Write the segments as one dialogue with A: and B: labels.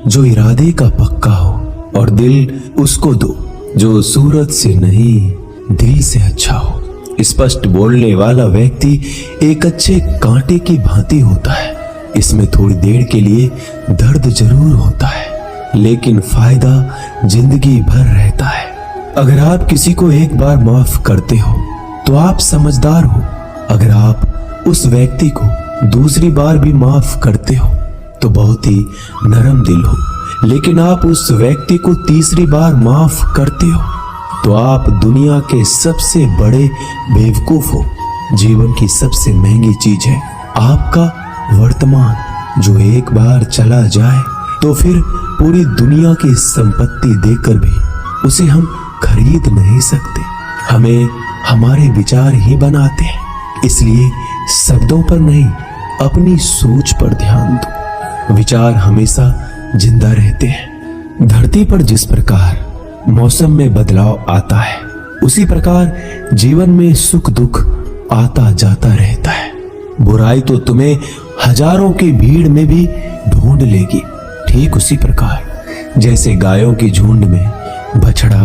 A: जो इरादे का पक्का हो, और दिल उसको दो जो सूरत से नहीं दिल से अच्छा हो। स्पष्ट बोलने वाला व्यक्ति एक अच्छे कांटे की भांति होता है। इसमें थोड़ी देर के लिए दर्द जरूर होता है, लेकिन फायदा जिंदगी भर रहता है। अगर आप किसी को एक बार माफ करते हो तो आप समझदार हो। अगर आप उस व्यक्ति को दूसरी बार भी माफ करते हो तो बहुत ही नरम दिल हो। लेकिन आप उस व्यक्ति को तीसरी बार माफ करते हो तो आप दुनिया के सबसे बड़े बेवकूफ हो। जीवन की सबसे महंगी चीज है आपका वर्तमान, जो एक बार चला जाए तो फिर पूरी दुनिया की संपत्ति देकर भी उसे हम खरीद नहीं सकते। हमें हमारे विचार ही बनाते हैं, इसलिए शब्दों पर नहीं अपनी सोच पर ध्यान दो। विचार हमेशा जिंदा रहते हैं। धरती पर जिस प्रकार मौसम में बदलाव आता है, उसी प्रकार जीवन में सुख दुख आता जाता रहता है। बुराई तो तुम्हें हजारों की भीड़ में भी ढूंढ लेगी, ठीक उसी प्रकार जैसे गायों की झुंड में बछड़ा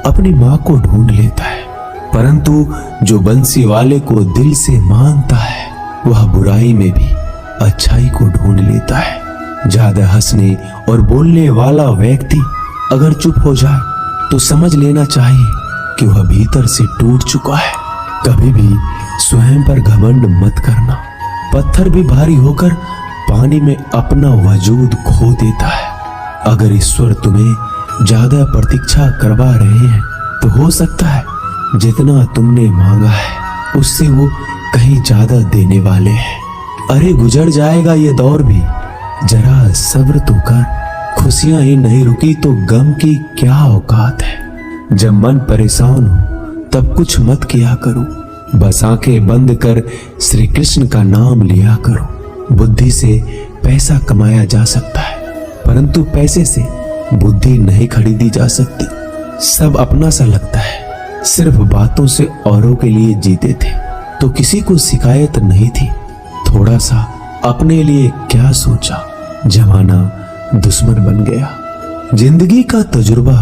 A: अपनी मां को ढूंढ लेता है। परंतु जो बंसी वाले को दिल से मानता है, वह बुराई में भी अच्छाई को ढूंढ लेता है। ज्यादा हंसने और बोलने वाला व्यक्ति अगर चुप हो जाए तो समझ लेना चाहिए कि वह भीतर से टूट चुका है। कभी भी स्वयं पर घमंड मत करना। पत्थर भी भारी होकर पानी में अपना वजूद खो देता है। अगर ईश्वर तुम्हें ज्यादा प्रतीक्षा करवा रहे हैं तो हो सकता है जितना तुमने मांगा है उससे वो कहीं ज्यादा देने वाले हैं। अरे गुजर जाएगा ये दौर भी, जरा सब्र तो कर। खुशियां ही नहीं रुकी तो गम की क्या औकात है। जब मन परेशान हो तब कुछ मत किया करो, बस आंखें बंद कर श्री कृष्ण का नाम लिया करो। बुद्धि से पैसा कमाया जा सकता है, परंतु पैसे से बुद्धि नहीं खरीदी जा सकती। सब अपना सा लगता है, सिर्फ बातों से औरों के लिए जीते थे तो किसी को शिकायत नहीं थी। थोड़ा सा अपने लिए क्या सोचा, जमाना दुश्मन बन गया। जिंदगी का तजुर्बा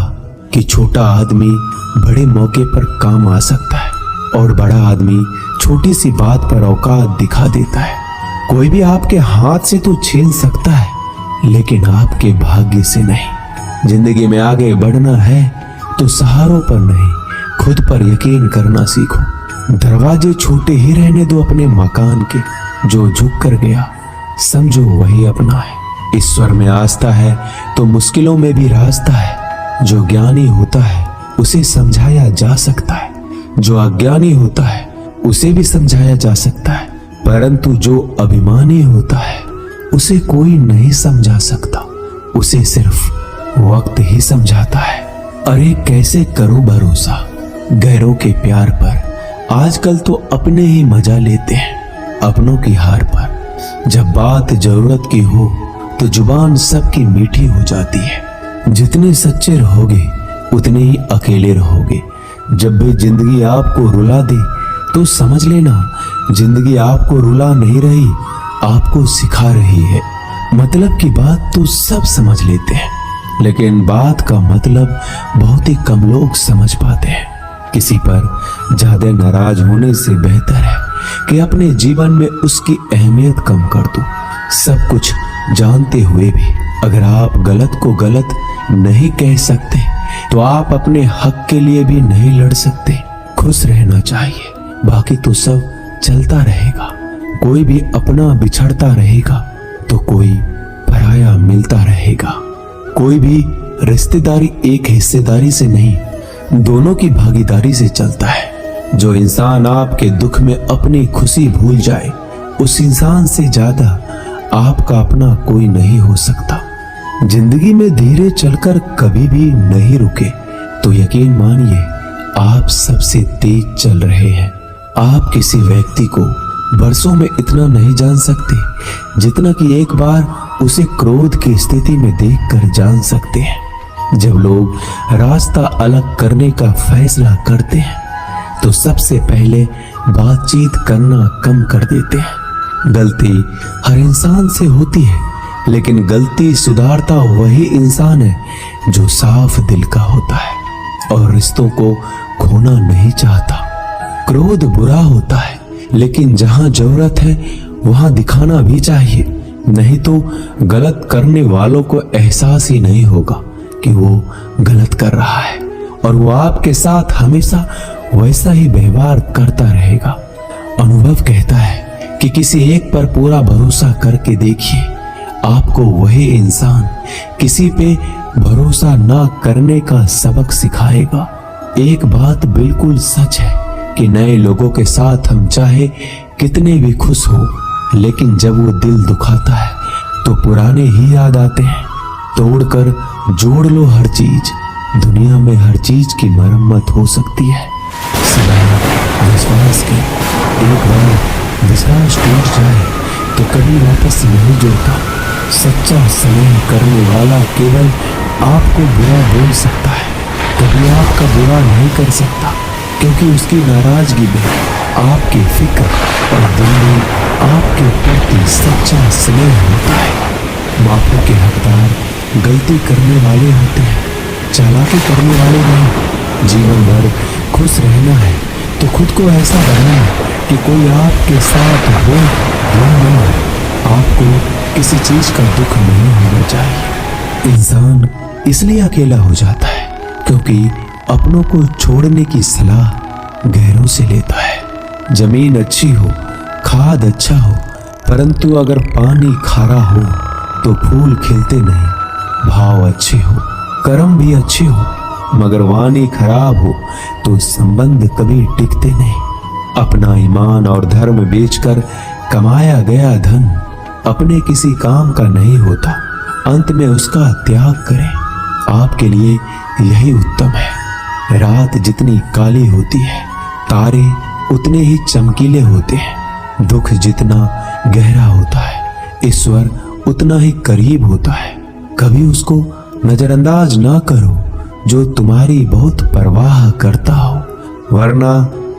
A: कि छोटा आदमी बड़े मौके पर काम आ सकता है और बड़ा आदमी छोटी सी बात पर औकात दिखा देता है। कोई भी आपके हाथ से तो छीन सकता है, लेकिन आपके भाग्य से नहीं। जिंदगी में आगे बढ़ना है तो सहारों पर नहीं, खुद पर यकीन करना सीखो। दरवाजे छोटे ही रहने दो अपने मकान के, जो झुक कर गया समझो वही अपना है। ईश्वर में आस्था है तो मुश्किलों में भी रास्ता है। जो ज्ञानी होता है उसे समझाया जा सकता है, जो अज्ञानी होता है उसे भी समझाया जा सकता है, परंतु जो अभिमानी होता है उसे कोई नहीं समझा सकता, उसे सिर्फ वक्त ही समझाता है। अरे कैसे करो भरोसा गैरों के प्यार पर, आजकल तो अपने ही मजा लेते हैं अपनों की हार पर। जब बात जरूरत की हो तो जुबान सबकी मीठी हो जाती है। जितने सच्चे रहोगे उतने ही अकेले रहोगे। जब भी जिंदगी आपको रुला दे तो समझ लेना जिंदगी आपको रुला नहीं रही, आपको सिखा रही है। मतलब की बात तो सब समझ लेते हैं, लेकिन बात का मतलब बहुत ही कम लोग समझ पाते हैं। किसी पर ज्यादा नाराज होने से बेहतर है कि अपने जीवन में उसकी अहमियत कम कर दो। सब कुछ जानते हुए भी अगर आप गलत को गलत नहीं कह सकते तो आप अपने हक के लिए भी नहीं लड़ सकते। खुश रहना चाहिए, बाकी तो सब चलता रहेगा। कोई भी अपना बिछड़ता रहेगा तो कोई पराया मिलता रहेगा। कोई भी रिश्तेदारी एक हिस्सेदारी से नहीं, दोनों की भागीदारी से चलता है। जो इंसान आपके दुख में अपनी खुशी भूल जाए, उस इंसान से ज्यादा आपका अपना कोई नहीं हो सकता। जिंदगी में धीरे चलकर कभी भी नहीं रुके तो यकीन मानिए आप सबसे तेज चल रहे हैं। आप किसी व्यक्ति को बरसों में इतना नहीं जान सकते जितना कि एक बार उसे क्रोध की स्थिति में देखकर जान सकते हैं। जब लोग रास्ता अलग करने का फैसला करते हैं तो सबसे पहले बातचीत करना कम कर देते हैं। गलती हर इंसान से होती है, लेकिन गलती सुधारता वही इंसान है जो साफ दिल का होता है और रिश्तों को खोना नहीं चाहता। क्रोध बुरा होता है, लेकिन जहां जरूरत है वहां दिखाना भी चाहिए, नहीं तो गलत करने वालों को एहसास ही नहीं होगा कि वो गलत कर रहा है और वो आपके साथ हमेशा वैसा ही व्यवहार करता रहेगा। अनुभव कहता है कि किसी एक पर पूरा भरोसा करके देखिए, आपको वही इंसान किसी पे भरोसा ना करने का सबक सिखाएगा। एक बात बिल्कुल सच है कि नए लोगों के साथ हम चाहे कितने भी खुश हो, लेकिन जब वो दिल दुखाता है तो पुराने ही याद आते हैं। तोड़कर जोड़ लो हर चीज, दुनिया में हर चीज की मरम्मत हो सकती है। सदा विश्वास के, एक बार विश्वास टूट जाए तो कभी वापस नहीं जुड़ता। सच्चा स्नेह करने वाला केवल आपको बुरा बोल सकता है, कभी आपका बुरा नहीं कर सकता, क्योंकि उसकी नाराजगी में आपकी फिक्र और दिल में आपके प्रति सच्चा स्नेह होता है। माफी के हकदार गलती करने वाले होते हैं, चालाकी करने वाले नहीं। जीवन भर खुश रहना है तो खुद को ऐसा बनाए कि कोई आपके साथ हो या ना हो, आपको किसी चीज का दुख नहीं होना चाहिए। इंसान इसलिए अकेला हो जाता है क्योंकि अपनों को छोड़ने की सलाह गैरों से लेता है। जमीन अच्छी हो, खाद अच्छा हो, परंतु अगर पानी खारा हो तो फूल खिलते नहीं। भाव अच्छे हो, कर्म भी अच्छे हो, मगर वाणी खराब हो तो संबंध कभी टिकते नहीं। अपना ईमान और धर्म बेचकर कमाया गया धन अपने किसी काम का नहीं होता, अंत में उसका त्याग करें। आपके लिए यही उत्तम है। रात जितनी काली होती है, तारे उतने ही चमकीले होते हैं। दुख जितना गहरा होता है, ईश्वर उतना ही करीब होता है। कभी उसको नजरअंदाज ना करो जो तुम्हारी बहुत परवाह करता हो, वरना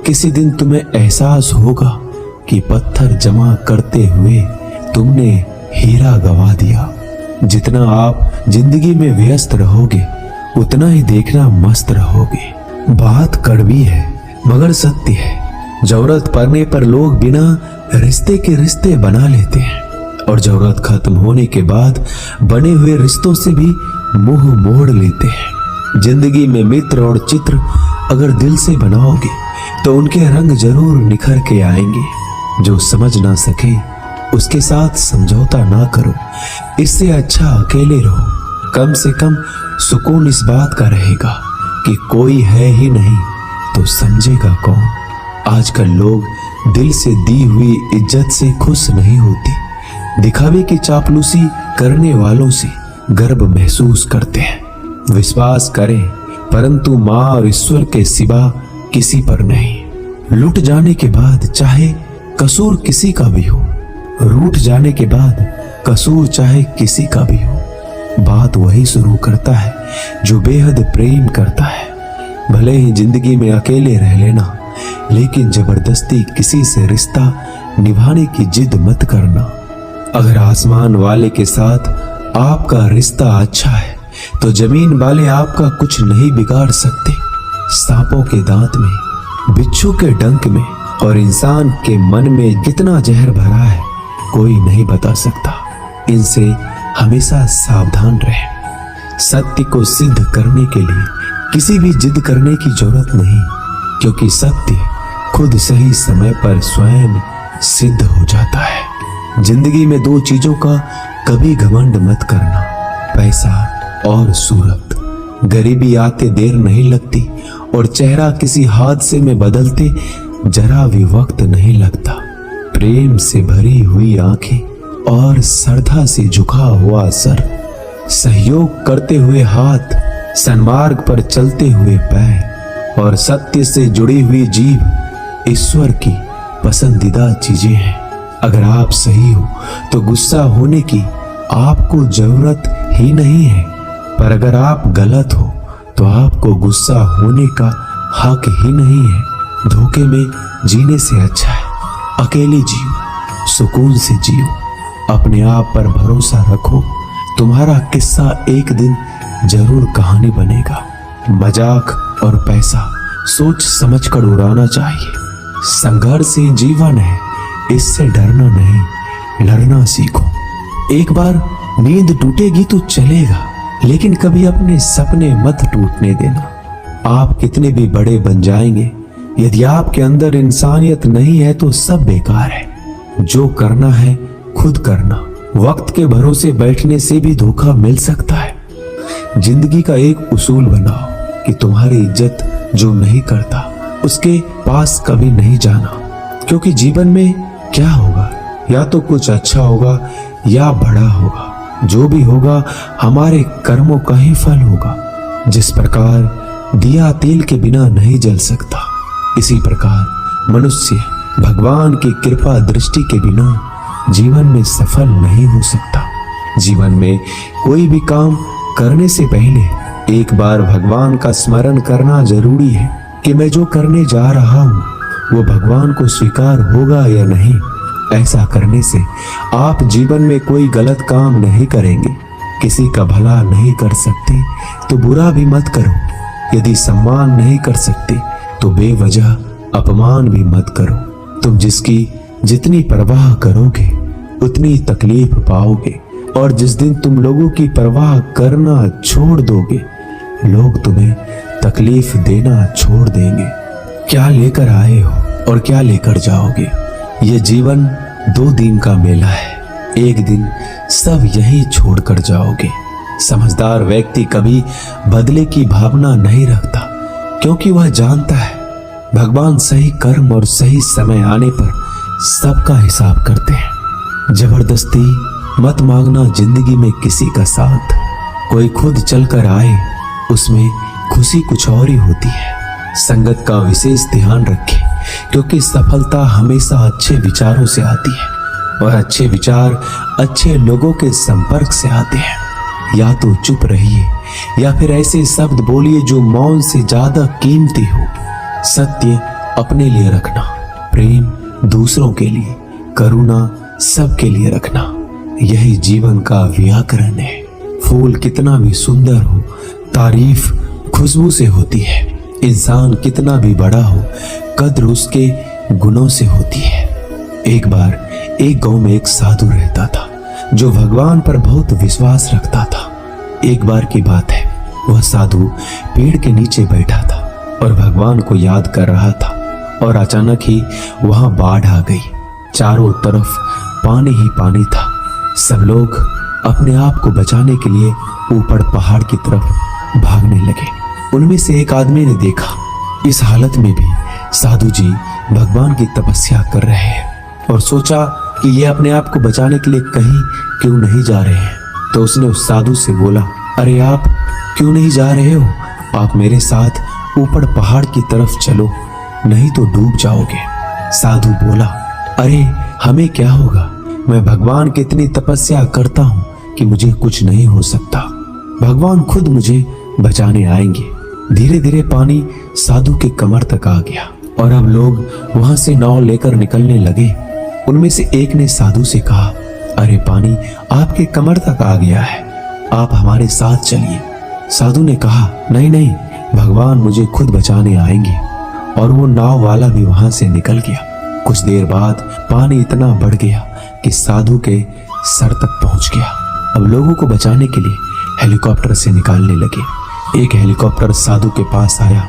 A: किसी दिन तुम्हें एहसास होगा कि पत्थर जमा करते हुए तुमने हीरा गवा दिया। जितना आप जिंदगी में व्यस्त रहोगे उतना ही देखना मस्त रहोगे। बात कड़वी है मगर सत्य है। जरूरत पड़ने पर लोग बिना रिश्ते के रिश्ते बना लेते हैं और जरूरत खत्म होने के बाद बने हुए रिश्तों से भी मुंह मोड़ लेते हैं। जिंदगी में मित्र और चित्र अगर दिल से बनाओगे तो उनके रंग जरूर निखर के आएंगे। जो समझ ना सके उसके साथ समझौता ना करो, इससे अच्छा अकेले रहो। कम से कम सुकून इस बात का रहेगा कि कोई है ही नहीं तो समझेगा कौन। आजकल लोग दिल से दी हुई इज्जत से खुश नहीं होते, दिखावे की चापलूसी करने वालों से गर्व महसूस करते हैं। विश्वास करें परंतु माँ और ईश्वर के सिवा किसी पर नहीं। लुट जाने के बाद चाहे कसूर किसी का भी हो, रूठ जाने के बाद कसूर चाहे किसी का भी हो, बात वही शुरू करता है जो बेहद प्रेम करता है। भले ही जिंदगी में अकेले रह लेना, लेकिन जबरदस्ती किसी से रिश्ता निभाने की जिद मत करना। अगर आसमान वाले के साथ आपका रिश्ता अच्छा है तो जमीन वाले आपका कुछ नहीं बिगाड़ सकते। सांपों के दांत में, बिच्छू के डंक में और इंसान के मन में कितना जहर भरा है कोई नहीं बता सकता। इनसे हमेशा सावधान रहें। सत्य को सिद्ध करने के लिए किसी भी जिद करने की जरूरत नहीं, क्योंकि सत्य खुद सही समय पर स्वयं सिद्ध हो जाता है। जिंदगी में दो चीजों का कभी घमंड मत करना, पैसा और सूरत। गरीबी आते देर नहीं लगती और चेहरा किसी हादसे में बदलते जरा भी वक्त नहीं लगता। प्रेम से भरी हुई आंखें और श्रद्धा से झुका हुआ सर, सहयोग करते हुए हाथ, सन्मार्ग पर चलते हुए पैर और सत्य से जुड़ी हुई जीभ ईश्वर की पसंदीदा चीजें हैं। अगर आप सही हो तो गुस्सा होने की आपको जरूरत ही नहीं है, पर अगर आप गलत हो तो आपको गुस्सा होने का हक ही नहीं है। धोखे में जीने से अच्छा है अकेले जियो, सुकून से जियो। अपने आप पर भरोसा रखो, तुम्हारा किस्सा एक दिन जरूर कहानी बनेगा। मजाक और पैसा सोच समझकर उड़ाना चाहिए। संघर्ष ही जीवन है, इससे डरना नहीं, लड़ना सीखो। एक बार नींद टूटेगी तो चलेगा, लेकिन कभी अपने सपने मत टूटने देना। आप कितने भी बड़े बन जाएंगे, यदि आपके अंदर इंसानियत नहीं है तो सब बेकार है। जो करना है खुद करना। वक्त के भरोसे बैठने से भी धोखा मिल सकता है। जिंदगी का एक उसूल बनाओ कि तुम्हारी इज्जत जो नहीं करता उसके पास कभी नहीं जाना, क्योंकि जीवन में क्या होगा, या तो कुछ अच्छा होगा या बड़ा होगा। जो भी होगा हमारे कर्मों का ही फल होगा। जिस प्रकार दिया तेल के बिना नहीं जल सकता, इसी प्रकार मनुष्य भगवान की कृपा दृष्टि के बिना जीवन में सफल नहीं हो सकता। जीवन में कोई भी काम करने से पहले एक बार भगवान का स्मरण करना जरूरी है कि मैं जो करने जा रहा हूँ वो भगवान को स्वीकार होगा या नहीं। ऐसा करने से आप जीवन में कोई गलत काम नहीं करेंगे। किसी का भला नहीं कर सकते तो बुरा भी मत करो। यदि सम्मान नहीं कर सकते तो बेवजह अपमान भी मत करो। तुम जिसकी जितनी परवाह करोगे उतनी तकलीफ पाओगे, और जिस दिन तुम लोगों की परवाह करना छोड़ दोगे, लोग तुम्हें तकलीफ देना छोड़ देंगे। क्या लेकर आए हो और क्या लेकर जाओगे? ये जीवन 2 दिन का मेला है, एक दिन सब यही छोड़कर जाओगे। समझदार व्यक्ति कभी बदले की भावना नहीं रखता, क्योंकि वह जानता है भगवान सही कर्म और सही समय आने पर सबका हिसाब करते हैं। जबरदस्ती मत मांगना जिंदगी में किसी का साथ। कोई खुद चलकर आए, उसमें खुशी कुछ और ही होती है। संगत का विशेष ध्यान रखें, क्योंकि सफलता हमेशा अच्छे विचारों से आती है, और अच्छे विचार अच्छे लोगों के संपर्क से आते हैं। या तो चुप रहिए या फिर ऐसे शब्द बोलिए जो मौन से ज्यादा कीमती हो। सत्य अपने लिए रखना, प्रेम दूसरों के लिए, करुणा सबके लिए रखना, यही जीवन का व्याकरण है। फूल कितना भी सुंदर हो, तारीफ खुशबू से होती है। इंसान कितना भी बड़ा हो, कद्र उसके गुणों से होती है। एक बार एक गांव में एक साधु रहता था जो भगवान पर बहुत विश्वास रखता था। एक बार की बात है, वह साधु पेड़ के नीचे बैठा था और भगवान को याद कर रहा था, और अचानक ही वहां बाढ़ आ गई। चारों तरफ पानी ही पानी था। सब लोग अपने आप को बचाने के लिए ऊपर पहाड़ की तरफ भागने लगे। उनमें से एक आदमी ने देखा इस हालत में भी साधु जी भगवान की तपस्या कर रहे हैं, और सोचा कि ये अपने आप को बचाने के लिए कहीं क्यों नहीं जा रहे हैं। तो उसने उस साधु से बोला, अरे आप क्यों नहीं जा रहे हो? आप मेरे साथ ऊपर पहाड़ की तरफ चलो, नहीं तो डूब जाओगे। साधु बोला, अरे हमें क्या होगा, मैं भगवान की इतनी तपस्या करता हूँ कि मुझे कुछ नहीं हो सकता। भगवान खुद मुझे बचाने आएंगे। धीरे धीरे पानी साधु के कमर तक आ गया, और अब लोग वहां से नाव लेकर निकलने लगे। उनमें से एक ने साधु से कहा, अरे पानी आपके कमर तक आ गया है, आप हमारे साथ चलिए। साधु ने कहा, नहीं नहीं, भगवान मुझे खुद बचाने आएंगे। और वो नाव वाला भी वहां से निकल गया। कुछ देर बाद पानी इतना बढ़ गया कि साधु के सर तक पहुंच गया। अब लोगों को बचाने के लिए हेलीकॉप्टर से निकालने लगे। एक हेलीकॉप्टर साधु के पास आया,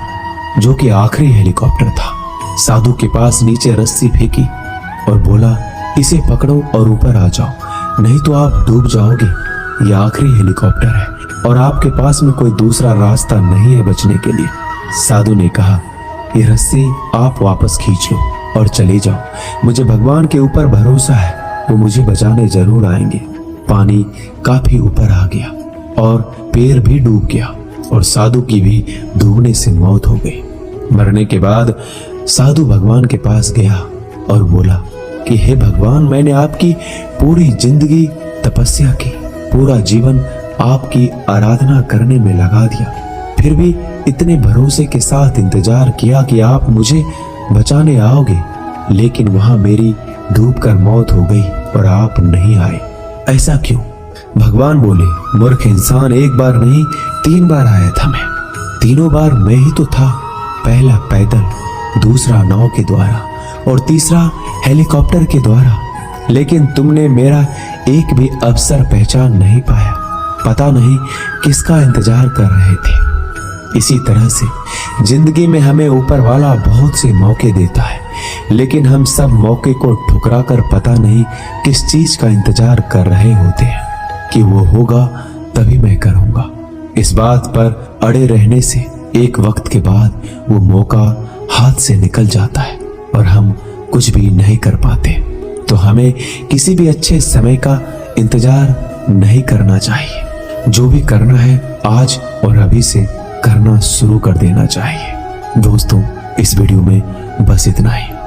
A: जो कि आखिरी हेलीकॉप्टर था। साधु के पास नीचे रस्सी फेंकी और बोला, इसे पकड़ो और ऊपर आ जाओ, नहीं तो आप डूब जाओगे। ये आखिरी हेलीकॉप्टर है और आपके पास में कोई दूसरा रास्ता नहीं है बचने के लिए। साधु ने कहा, ये रस्सी आप वापस खींच लो और चले जाओ। मुझे भगवान के ऊपर भरोसा है, वो मुझे बचाने जरूर आएंगे। पानी काफी ऊपर आ गया और पैर भी डूब गया, और साधु की भी डूबने से मौत हो गई। मरने के बाद साधु भगवान के पास गया और बोला कि हे भगवान, मैंने आपकी पूरी जिंदगी तपस्या की, पूरा जीवन आपकी आराधना करने में लगा दिया, फिर भी इतने भरोसे के साथ इंतजार किया कि आप मुझे बचाने आओगे, लेकिन वहां मेरी डूबकर मौत हो गई और आप नहीं आए। ऐसा क्यों? भगवान बोले, मूर्ख इंसान, एक बार नहीं 3 बार आया था मैं। तीनों बार मैं ही तो था। पहला पैदल, दूसरा नाव के द्वारा और तीसरा हेलीकॉप्टर के द्वारा। लेकिन तुमने मेरा एक भी अवसर पहचान नहीं पाया। पता नहीं किसका इंतजार कर रहे थे। इसी तरह से जिंदगी में हमें ऊपर वाला बहुत से मौके देता है, लेकिन हम सब मौके को ठुकरा कर पता नहीं किस चीज का इंतजार कर रहे होते हैं कि वो होगा तभी मैं करूंगा। इस बात पर अड़े रहने से एक वक्त के बाद वो मौका हाथ से निकल जाता है और हम कुछ भी नहीं कर पाते। तो हमें किसी भी अच्छे समय का इंतजार नहीं करना चाहिए। जो भी करना है आज और अभी से करना शुरू कर देना चाहिए। दोस्तों, इस वीडियो में बस इतना ही।